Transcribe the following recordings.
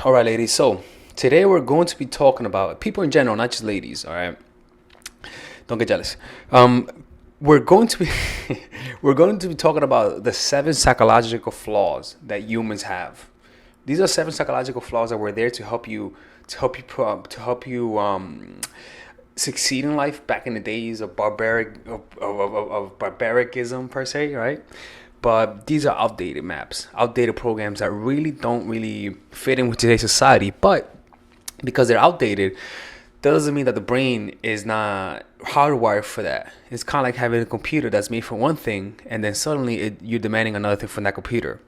All right, ladies. So today we're going to be talking about people in general, not just ladies. All right, don't get jealous. We're going to be we're going to be talking about the 7 psychological flaws that humans have. These are 7 psychological flaws that were there to help you succeed in life back in the days of barbaricism per se, right? But these are outdated maps, outdated programs that don't really fit in with today's society. But because they're outdated, doesn't mean that the brain is not hardwired for that. It's kind of like having a computer that's made for one thing, and then suddenly you're demanding another thing from that computer.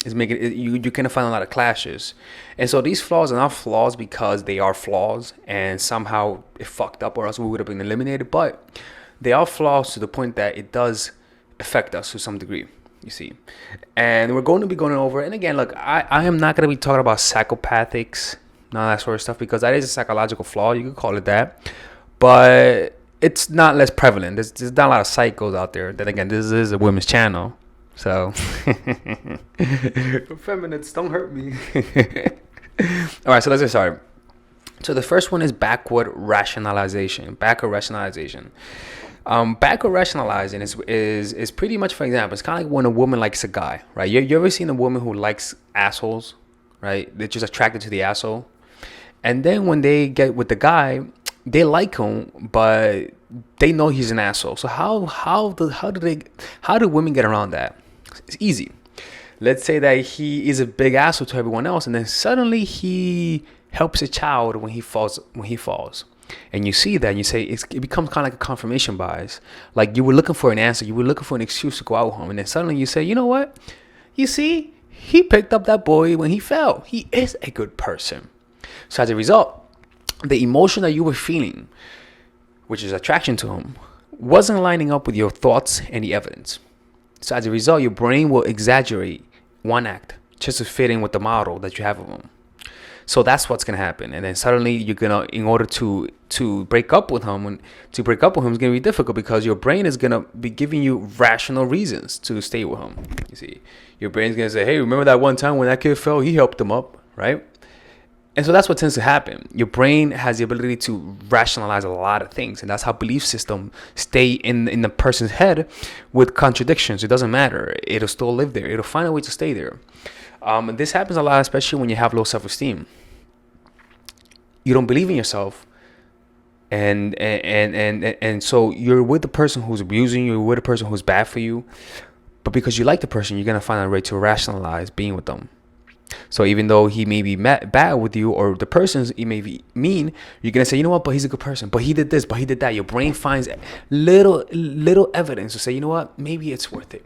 It's making it, you can find a lot of clashes. And so these flaws are not flaws because they are flaws and somehow it fucked up, or else we would have been eliminated. But they are flaws to the point that it does affect us to some degree, you see. And we're going to be going over, and again, look, I am not going to be talking about psychopathics, none of that sort of stuff, because that is a psychological flaw. You could call it that. But it's not less prevalent. There's not a lot of psychos out there. Then again, this is a women's channel. So, feminists, don't hurt me. All right, so let's get started. So the first one is backward rationalization. Backward rationalization. Backward rationalizing is pretty much, for example, it's kind of like when a woman likes a guy, right? You ever seen a woman who likes assholes, right? They're just attracted to the asshole. And then when they get with the guy, they like him, but they know he's an asshole. So how do women get around that? It's easy. Let's say that he is a big asshole to everyone else, and then suddenly he helps a child when he falls. And you see that, and you say it becomes kind of like a confirmation bias. Like you were looking for an answer, you were looking for an excuse to go out with him, and then suddenly you say, you know what? You see, he picked up that boy when he fell. He is a good person. So as a result, the emotion that you were feeling, which is attraction to him, wasn't lining up with your thoughts and the evidence. So as a result, your brain will exaggerate one act just to fit in with the model that you have of him. So that's what's gonna happen, and then suddenly you're gonna, in order to break up with him, is gonna be difficult because your brain is gonna be giving you rational reasons to stay with him. You see, your brain's gonna say, "Hey, remember that one time when that kid fell? He helped him up, right?" And so that's what tends to happen. Your brain has the ability to rationalize a lot of things, and that's how belief systems stay in the person's head with contradictions. It doesn't matter. It'll still live there. It'll find a way to stay there. And this happens a lot, especially when you have low self-esteem. You don't believe in yourself, and so you're with the person who's abusing you, you're with the person who's bad for you, but because you like the person, you're gonna find a way to rationalize being with them. So even though he may be bad with you, or the person he may be mean, you're gonna say, you know what, but he's a good person, but he did this, but he did that. Your brain finds little evidence to say, you know what, maybe it's worth it.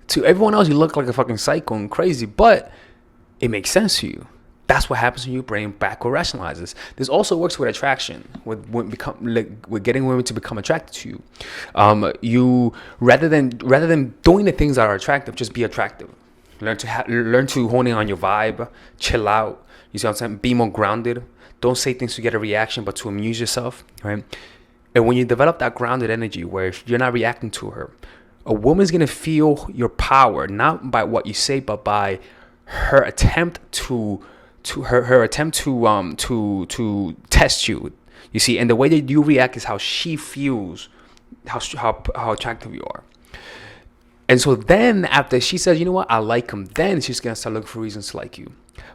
To everyone else, you look like a fucking psycho and crazy, but it makes sense to you. That's what happens when your brain backward rationalizes. This also works with attraction, with getting women to become attracted to you. You rather than doing the things that are attractive, just be attractive. Learn to hone in on your vibe, chill out. You see what I'm saying? Be more grounded. Don't say things to get a reaction, but to amuse yourself, right? And when you develop that grounded energy, where you're not reacting to her, a woman's gonna feel your power, not by what you say, but by her attempt to test you. You see, and the way that you react is how she feels, how attractive you are. And so then after she says, you know what, I like him, then she's going to start looking for reasons to like you.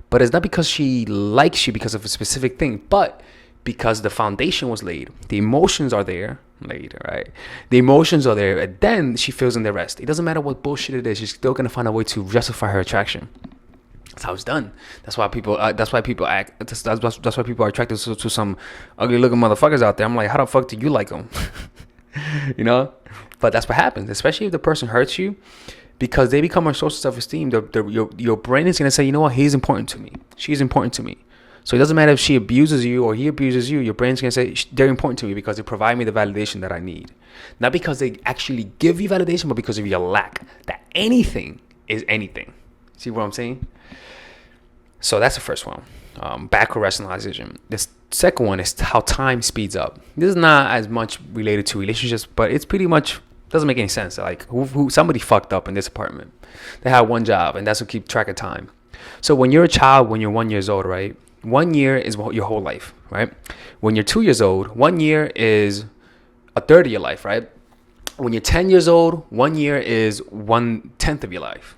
But it's not because she likes you because of a specific thing, but because the foundation was laid. The emotions are there, right? The emotions are there, and then she fills in the rest. It doesn't matter what bullshit it is, she's still going to find a way to justify her attraction. That's how it's done. That's why people are attracted to some ugly looking motherfuckers out there. I'm like, how the fuck do you like them? You know? But that's what happens, especially if the person hurts you, because they become a source of self-esteem. Your brain is going to say, you know what, he's important to me. She's important to me. So it doesn't matter if she abuses you or he abuses you. Your brain's going to say, they're important to me because they provide me the validation that I need. Not because they actually give you validation, but because of your lack. That anything is anything. See what I'm saying? So that's the first one. Backward rationalization. The second one is how time speeds up. This is not as much related to relationships, but it's pretty much doesn't make any sense. Like who somebody fucked up in this apartment. They had one job, and that's to keep track of time. So when you're a child, when you're 1 year old, right? 1 year is your whole life, right? When you're 2 years old, 1 year is a third of your life, right? When you're 10 years old, 1 year is 1/10 of your life,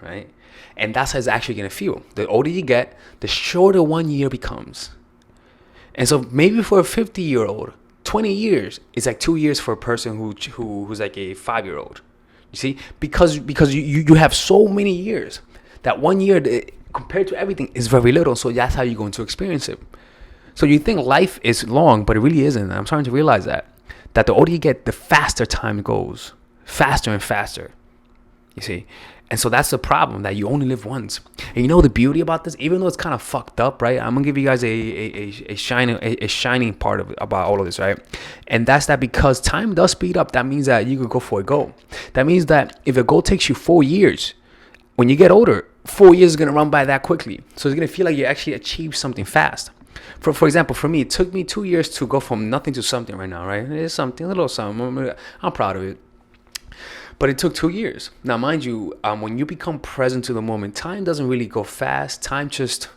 right? And that's how it's actually going to feel. The older you get, the shorter 1 year becomes. And so maybe for a 50-year-old, 20 years is like 2 years for a person who's like a 5-year-old. You see, because you have so many years that 1 year compared to everything is very little. So that's how you're going to experience it. So you think life is long, but it really isn't. I'm starting to realize that the older you get, the faster time goes, faster and faster. You see, and so that's the problem, that you only live once. And you know the beauty about this, even though it's kind of fucked up, right? I'm gonna give you guys a shining part of about all of this, right? And that's that because time does speed up. That means that you could go for a goal. That means that if a goal takes you 4 years, when you get older, 4 years is gonna run by that quickly. So it's gonna feel like you actually achieved something fast. For example, for me, it took me 2 years to go from nothing to something right now, right? It's something, a little something. I'm proud of it. But it took 2 years. Now, mind you, when you become present to the moment, time doesn't really go fast. Time just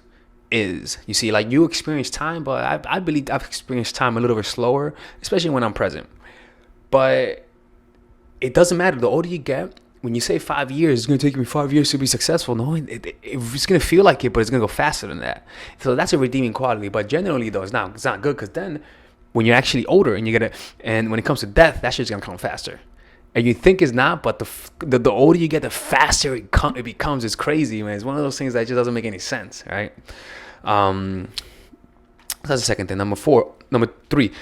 is. You see, like you experience time, but I believe I've experienced time a little bit slower, especially when I'm present. But it doesn't matter. The older you get, when you say 5 years, it's going to take me 5 years to be successful. No, it's going to feel like it, but it's going to go faster than that. So that's a redeeming quality. But generally, though, it's not good, because then when you're actually older and when it comes to death, that shit's going to come faster. And you think it's not, but the older you get, the faster it becomes. It's crazy, man. It's one of those things that just doesn't make any sense, right? That's the second thing. Number 3,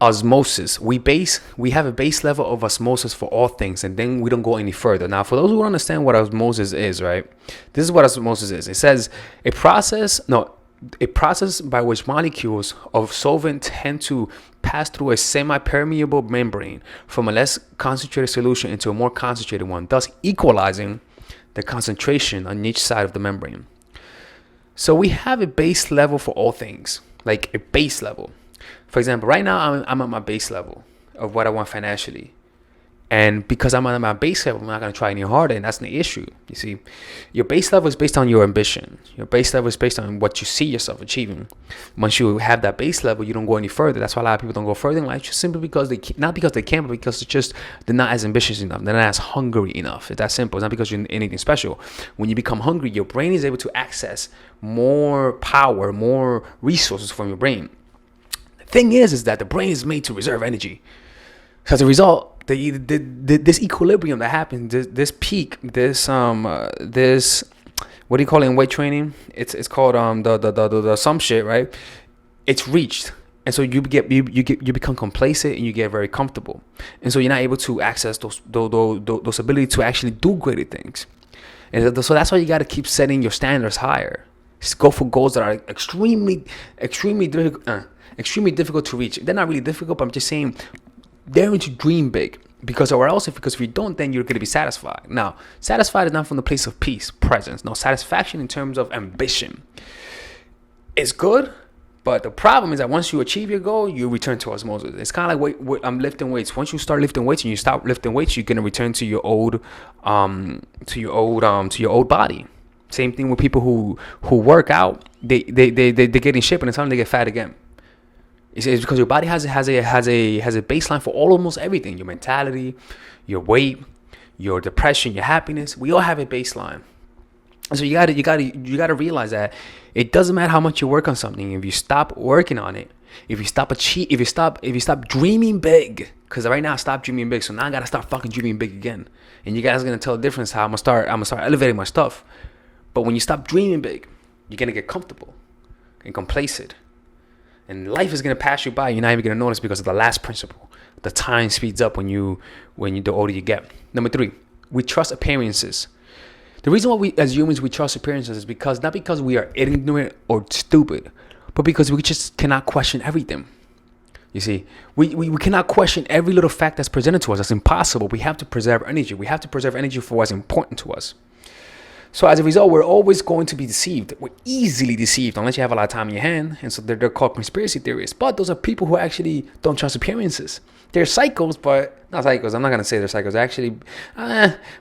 osmosis. We have a base level of osmosis for all things, and then we don't go any further. Now, for those who don't understand what osmosis is, right? This is what osmosis is. It says a process by which molecules of solvent tend to pass through a semi-permeable membrane from a less concentrated solution into a more concentrated one, thus equalizing the concentration on each side of the membrane. So we have a base level for all things, like a base level. For example, right now I'm at my base level of what I want financially. And because I'm at my base level, I'm not going to try any harder, and that's the issue. You see, your base level is based on your ambition. Your base level is based on what you see yourself achieving. Once you have that base level, you don't go any further. That's why a lot of people don't go further in life, just simply because not because they can't, but because they're not as ambitious enough. They're not as hungry enough. It's that simple. It's not because you're anything special. When you become hungry, your brain is able to access more power, more resources from your brain. The thing is that the brain is made to reserve energy. So as a result, this equilibrium that happens, this peak, this what do you call it in weight training? It's called the some shit, right? It's reached, and so you become complacent and you get very comfortable, and so you're not able to access those ability to actually do greater things, and so that's why you got to keep setting your standards higher. Just go for goals that are extremely difficult to reach. They're not really difficult, but I'm just saying, daring to dream big, because if you don't, then you're going to be satisfied. Now, satisfied is not from the place of peace, presence. No, satisfaction in terms of ambition is good, but the problem is that once you achieve your goal, you return to osmosis. It's kind of like I'm lifting weights. Once you start lifting weights and you stop lifting weights, you're going to return to your old body. Same thing with people who work out. They get in shape, and it's time they get fat again. It's because your body has a baseline for almost everything. Your mentality, your weight, your depression, your happiness. We all have a baseline. And so you gotta realize that it doesn't matter how much you work on something. If you stop working on it, if you stop dreaming big, because right now I stopped dreaming big, so now I gotta start fucking dreaming big again. And you guys are gonna tell the difference how I'm gonna start elevating my stuff. But when you stop dreaming big, you're gonna get comfortable and complacent. And life is gonna pass you by. You're not even gonna notice because of the last principle. The time speeds up when the older you get. Number 3, we trust appearances. The reason why we as humans we trust appearances is not because we are ignorant or stupid, but because we just cannot question everything. You see, we cannot question every little fact that's presented to us. That's impossible. We have to preserve energy. We have to preserve energy for what's important to us. So as a result, we're always going to be deceived. We're easily deceived unless you have a lot of time in your hand. And so they're called conspiracy theorists. But those are people who actually don't trust appearances. They're psychos, but not psychos. I'm not going to say they're psychos. Actually,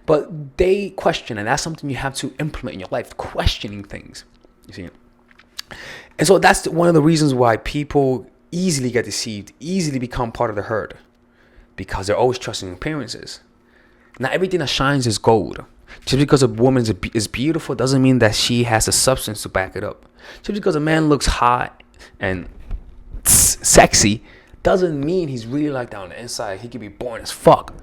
but they question. And that's something you have to implement in your life, questioning things. You see? And so that's one of the reasons why people easily get deceived, easily become part of the herd. Because they're always trusting appearances. Not everything that shines is gold. Just because a woman is beautiful doesn't mean that she has the substance to back it up. Just because a man looks hot and sexy doesn't mean he's really like that on the inside. He could be boring as fuck.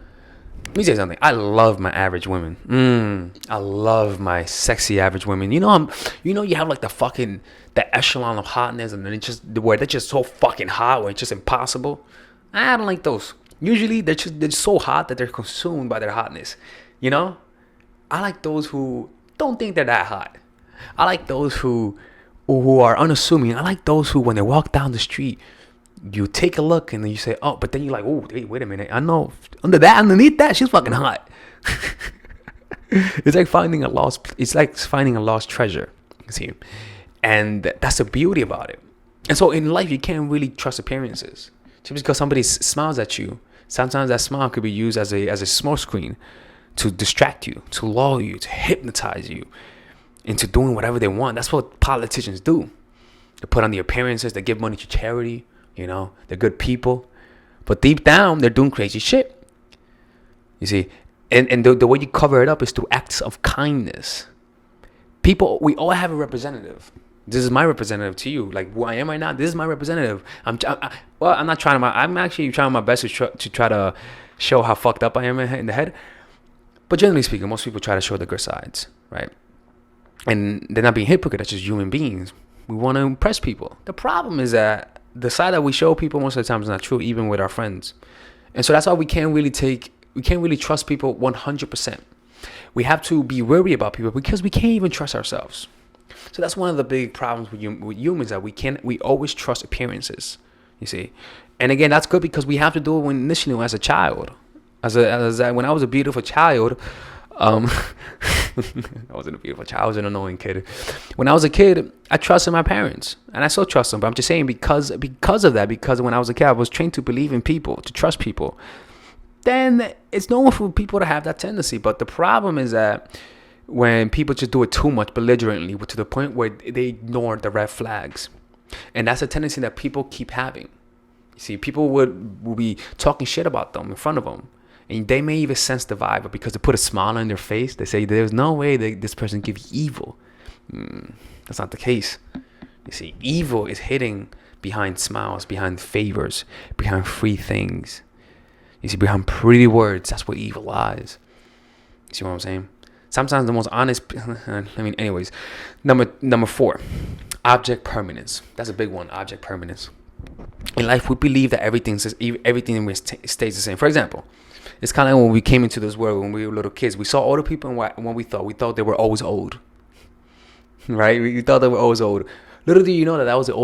Let me say something. I love my average women. I love my sexy average women. You know, you have like the echelon of hotness, and then where they're just so fucking hot, where it's just impossible. I don't like those. Usually they're so hot that they're consumed by their hotness. You know? I like those who don't think they're that hot. I like those who are unassuming. I like those who, when they walk down the street, you take a look and then you say, oh, but then you're like, oh, wait a minute. I know underneath that, she's fucking hot. It's like finding a lost treasure. You see? And that's the beauty about it. And so in life, you can't really trust appearances. Just because somebody smiles at you, sometimes that smile could be used as a smoke screen to distract you, to lull you, to hypnotize you into doing whatever they want. That's what politicians do. They put on the appearances, they give money to charity, you know, they're good people. But deep down, they're doing crazy shit. You see, and the way you cover it up is through acts of kindness. People, we all have a representative. This is my representative to you. Like who I am right now, this is my representative. I'm actually trying my best to try to show how fucked up I am in the head. But generally speaking, most people try to show the good sides, right? And they're not being hypocrite. That's just human beings. We want to impress people. The problem is that the side that we show people most of the time is not true, even with our friends. And so that's why we can't really trust people 100%. We have to be wary about people because we can't even trust ourselves. So that's one of the big problems with humans, that we always trust appearances, you see. And again, that's good because we have to do it initially as a child. When I was a beautiful child, I wasn't a beautiful child, I was an annoying kid. When I was a kid, I trusted my parents, and I still trust them. But I'm just saying because of that, because when I was a kid, I was trained to believe in people, to trust people. Then it's normal for people to have that tendency. But the problem is that when people just do it too much belligerently, to the point where they ignore the red flags. And that's a tendency that people keep having. You see, people will be talking shit about them in front of them. And they may even sense the vibe, but because they put a smile on their face, they say there's no way that this person gives evil. That's not the case. You see, evil is hidden behind smiles, behind favors, behind free things. You see, behind pretty words, that's where evil lies. You see what I'm saying? Sometimes the most honest, anyways. Number 4, object permanence. That's a big one, object permanence. In life, we believe that everything stays the same. For example, it's kind of like when we came into this world, when we were little kids, we saw older people, and when we thought they were always old. Right? We thought they were always old. Little do you know that was the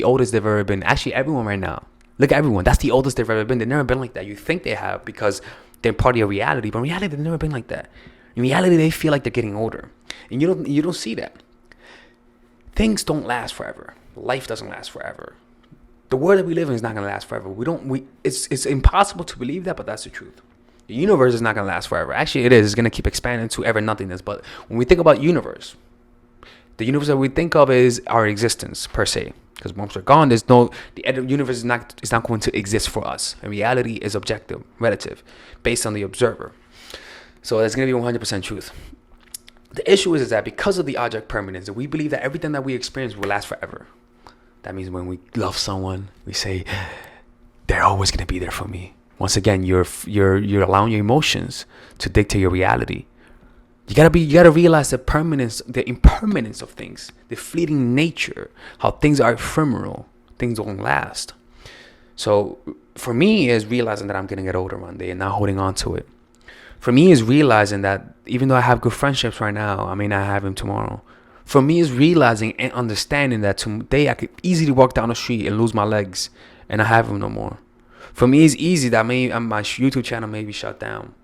oldest they've ever been. Actually, everyone right now. Look at everyone. That's the oldest they've ever been. They've never been like that. You think they have because they're part of your reality, but in reality, they've never been like that. In reality, they feel like they're getting older, and you don't see that. Things don't last forever. Life doesn't last forever. The world that we live in is not going to last forever. It's impossible to believe that, but that's the truth. The universe is not going to last forever. Actually, it is. It's going to keep expanding to ever nothingness. But when we think about universe, the universe that we think of is our existence per se. Because once we're gone, the universe is not going to exist for us. And reality is objective, relative, based on the observer. So that's going to be 100% truth. The issue is that because of the object permanence, we believe that everything that we experience will last forever. That means when we love someone, we say, they're always going to be there for me. Once again, you're allowing your emotions to dictate your reality. You gotta realize the impermanence of things, the fleeting nature, how things are ephemeral, things don't last. So for me, is realizing that I'm going to get older one day and not holding on to it. For me, is realizing that even though I have good friendships right now, I may not have them tomorrow. For me, is realizing and understanding that today I could easily walk down the street and lose my legs and not have them no more. For me, it's easy that my YouTube channel may be shut down.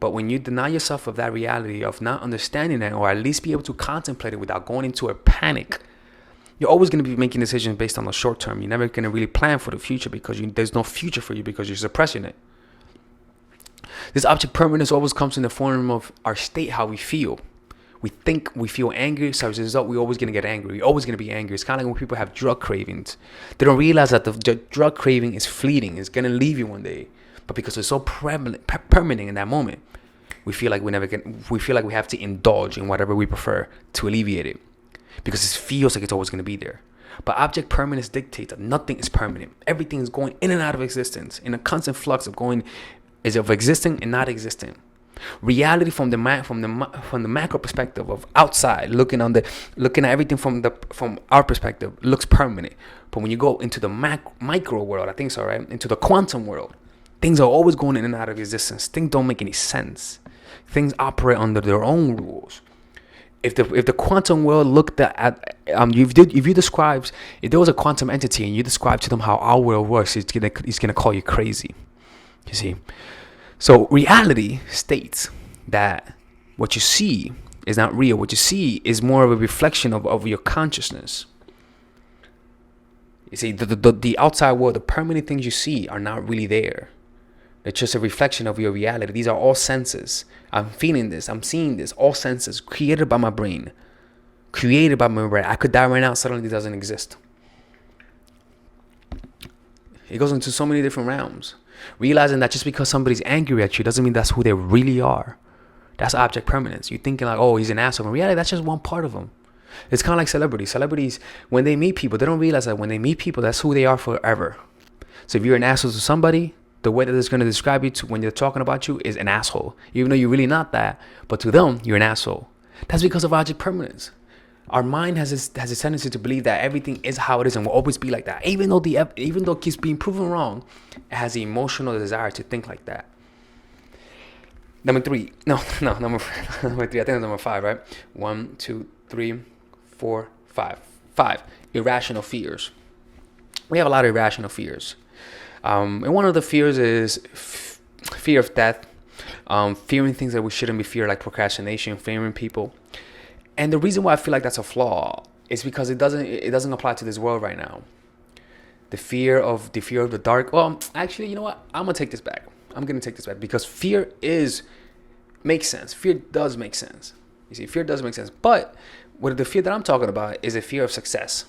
But when you deny yourself of that reality, of not understanding that, or at least be able to contemplate it without going into a panic, you're always going to be making decisions based on the short term. You're never going to really plan for the future because there's no future for you because you're suppressing it. This object permanence always comes in the form of our state, how we feel. We think we feel angry, so as a result, we're always going to get angry. We're always going to be angry. It's kind of like when people have drug cravings. They don't realize that the drug craving is fleeting. It's going to leave you one day. But because it's so permanent in that moment, we feel like we feel like we have to indulge in whatever we prefer to alleviate it. Because it feels like it's always going to be there. But object permanence dictates that nothing is permanent. Everything is going in and out of existence, in a constant flux of existing and not existing. Reality from the macro perspective of outside, looking at everything from our perspective, looks permanent. But when you go into the micro world, I think so, right? Into the quantum world, things are always going in and out of existence. Things don't make any sense. Things operate under their own rules. If the quantum world looked at if there was a quantum entity and you describe to them how our world works, it's gonna call you crazy. You see. So reality states that what you see is not real. What you see is more of a reflection of your consciousness. You see, the outside world, the permanent things you see are not really there. It's just a reflection of your reality. These are all senses. I'm feeling this. I'm seeing this. All senses created by my brain. Created by my brain. I could die right now. Suddenly it doesn't exist. It goes into so many different realms. Realizing that just because somebody's angry at you doesn't mean that's who they really are. That's object permanence. You're thinking like, oh, he's an asshole. In reality, that's just one part of him. It's kind of like celebrities. Celebrities, when they meet people, they don't realize that when they meet people, that's who they are forever. So if you're an asshole to somebody, the way that it's going to describe you to when they're talking about you is an asshole. Even though you're really not that, but to them, you're an asshole. That's because of object permanence. Our mind has a tendency to believe that everything is how it is and will always be like that. Even though it keeps being proven wrong, it has the emotional desire to think like that. Number three. Number three. I think it's number 5, right? 1, 2, 3, 4, 5. 5. Irrational fears. We have a lot of irrational fears. And one of the fears is fear of death, fearing things that we shouldn't be feared, like procrastination, fearing people. And the reason why I feel like that's a flaw is because it doesn't apply to this world right now. The fear of the dark. Well, actually, you know what? I'm gonna take this back. Because fear makes sense. Fear does make sense. You see, fear does make sense. But what the fear that I'm talking about is a fear of success.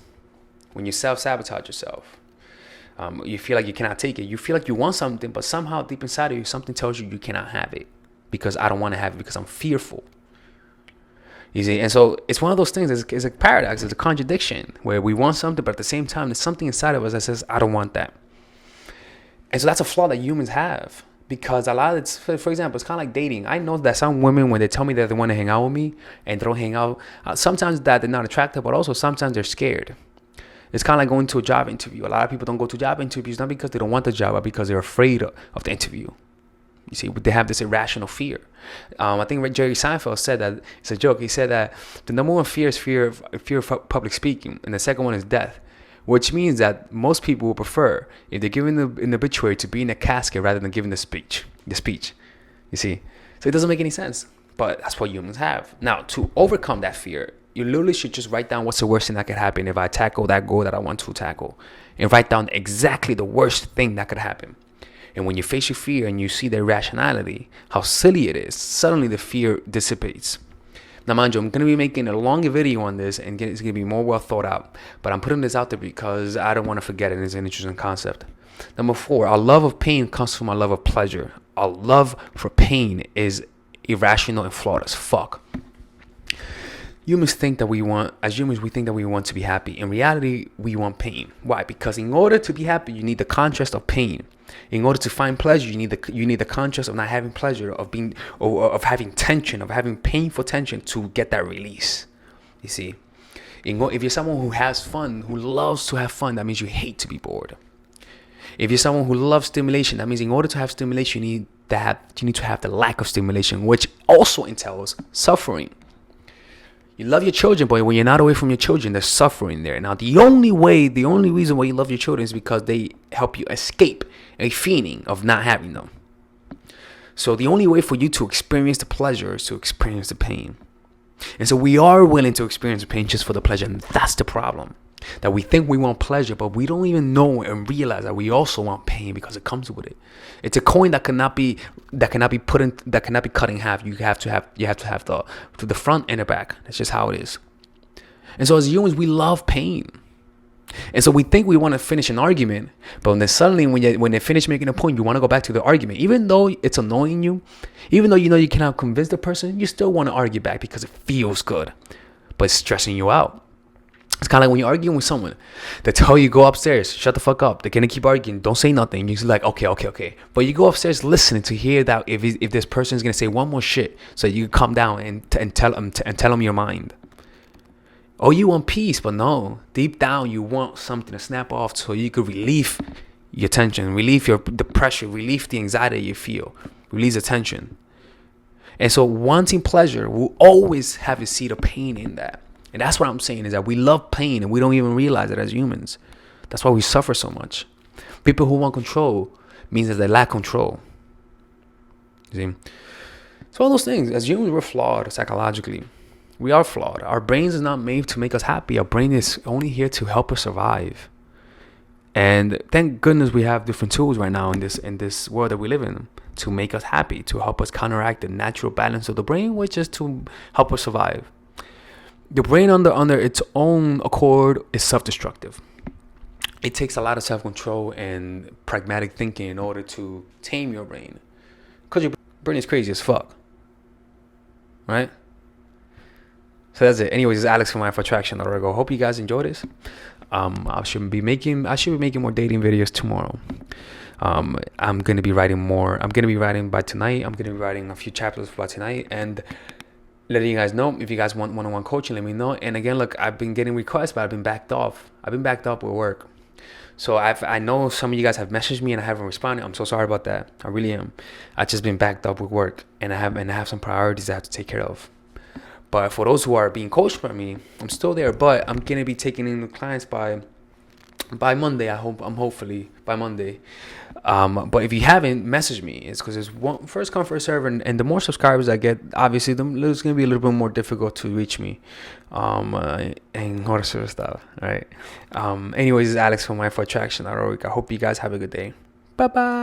When you self-sabotage yourself. You feel like you cannot take it. You feel like you want something, but somehow deep inside of you, something tells you cannot have it because I don't want to have it because I'm fearful. You see, and so it's one of those things. It's a paradox. It's a contradiction where we want something, but at the same time, there's something inside of us that says, I don't want that. And so that's a flaw that humans have because a lot of it's, for example, it's kind of like dating. I know that some women, when they tell me that they want to hang out with me and they don't hang out, sometimes that they're not attractive, but also sometimes they're scared. It's kind of like going to a job interview. A lot of people don't go to job interviews not because they don't want the job, but because they're afraid of the interview. You see, they have this irrational fear. I think Jerry Seinfeld said that, it's a joke. He said that the number one fear is fear of public speaking, and the second one is death, which means that most people will prefer, if they're given an obituary, to be in a casket rather than giving the speech. You see, so it doesn't make any sense, but that's what humans have. Now, to overcome that fear, you literally should just write down what's the worst thing that could happen if I tackle that goal that I want to tackle, and write down exactly the worst thing that could happen. And when you face your fear and you see the irrationality, how silly it is, suddenly the fear dissipates. Now, mind you, I'm going to be making a longer video on this and it's going to be more well thought out. But I'm putting this out there because I don't want to forget it. It's an interesting concept. Number 4, our love of pain comes from our love of pleasure. Our love for pain is irrational and flawed as fuck. Humans think that we think that we want to be happy. In reality, we want pain. Why? Because in order to be happy, you need the contrast of pain. In order to find pleasure, you need the contrast of not having pleasure, of having tension, of having painful tension to get that release. You see, if you're someone who has fun, who loves to have fun, that means you hate to be bored. If you're someone who loves stimulation, that means in order to have stimulation, you need to have the lack of stimulation, which also entails suffering. You love your children, but when you're not away from your children, there's suffering there. Now, the only reason why you love your children is because they help you escape a feeling of not having them. So the only way for you to experience the pleasure is to experience the pain. And so we are willing to experience the pain just for the pleasure. And that's the problem. That we think we want pleasure, but we don't even know and realize that we also want pain because it comes with it. It's a coin that cannot be cut in half. You have to have the front and the back. That's just how it is. And so as humans, we love pain. And so we think we want to finish an argument, but then suddenly when they finish making a point, you want to go back to the argument. Even though it's annoying you, even though you know you cannot convince the person, you still want to argue back because it feels good, but it's stressing you out. It's kind of like when you're arguing with someone, they tell you go upstairs, shut the fuck up. They're gonna keep arguing, don't say nothing. You're like, okay. But you go upstairs listening to hear that if this person is gonna say one more shit, so you calm down and tell them your mind. Oh, you want peace, but no. Deep down, you want something to snap off so you could relieve your tension, relieve the pressure, relieve the anxiety you feel, release the tension. And so wanting pleasure will always have a seed of pain in that. And that's what I'm saying is that we love pain and we don't even realize it as humans. That's why we suffer so much. People who want control means that they lack control. You see? So all those things, as humans, we're flawed psychologically. We are flawed. Our brains is not made to make us happy. Our brain is only here to help us survive. And thank goodness we have different tools right now in this world that we live in to make us happy, to help us counteract the natural balance of the brain, which is to help us survive. The brain under its own accord is self-destructive. It takes a lot of self-control and pragmatic thinking in order to tame your brain. Because your brain is crazy as fuck. Right? So that's it. Anyways, it's Alex from Rationalization. Hope you guys enjoy this. I should be making more dating videos tomorrow. I'm gonna be writing more. I'm gonna be writing by tonight. I'm gonna be writing a few chapters by tonight and letting you guys know. If you guys want one-on-one coaching, let me know. And again, look, I've been getting requests, but I've been backed off. With work. So I know some of you guys have messaged me and I haven't responded. I'm so sorry about that. I really am. I've just been backed up with work and I have some priorities I have to take care of. But for those who are being coached by me, I'm still there. But I'm gonna be taking in the clients by Monday. Hopefully by Monday. But if you haven't, message me. It's because it's first come first serve, and the more subscribers I get, obviously, it's gonna be a little bit more difficult to reach me, and all that sort of stuff. Right. Anyways, it's Alex from My For Attraction. I hope you guys have a good day. Bye bye.